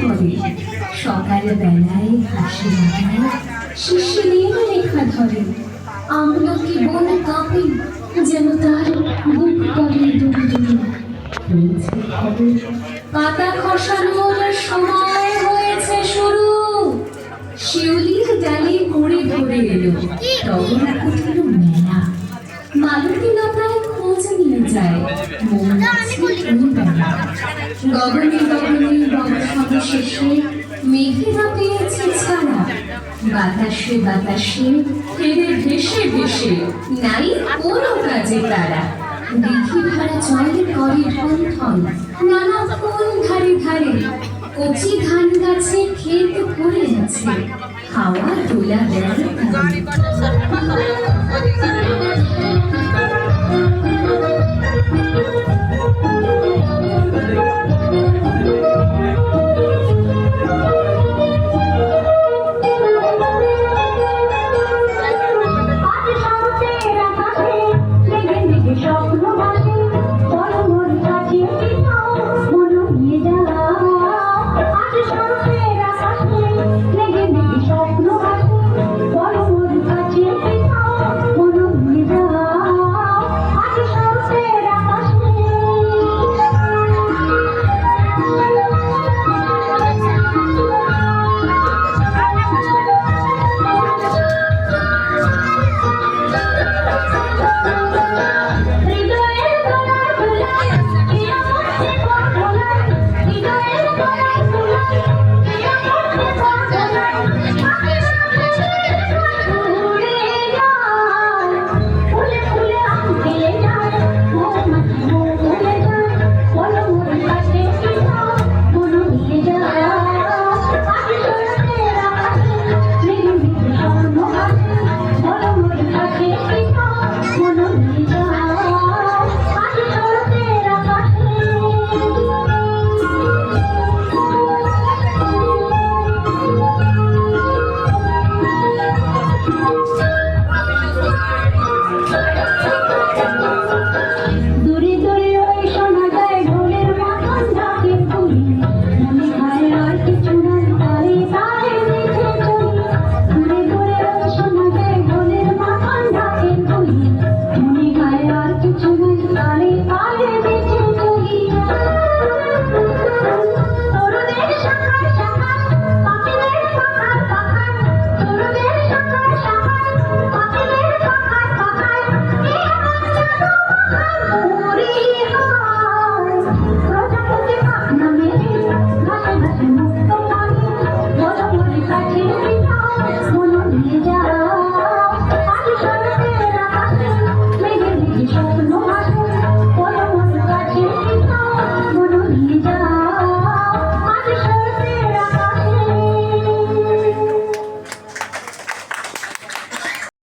করে সকাল বেলায় হাসি মাথায় শিশিরের রেখা ধরে আমলকি বন কাঁপে যেন তার বুক করে দুরু দুরু হয়েছে খবর পাতা খসানোর সময় হয়েছে শুরু শিউলির ডালে পড়ে ধরে এলো তখন উঠল মেলা মালতী লতায় খোঁজ নিয়ে যায় গগনে গগনে বর্ষণ শেষে মেঘেরা পেয়েছে ছাড়া বাতাসে বাতাসে ফেরে ভেসে ভেসে নাই কোনো কাজে তারা দেখি ভাড়া চলে করে ঠন ঠন নানা ফুল ধারে ধারে কচি ধান গাছে ক্ষেত ভরে আছে হাওয়া দোলা দেয়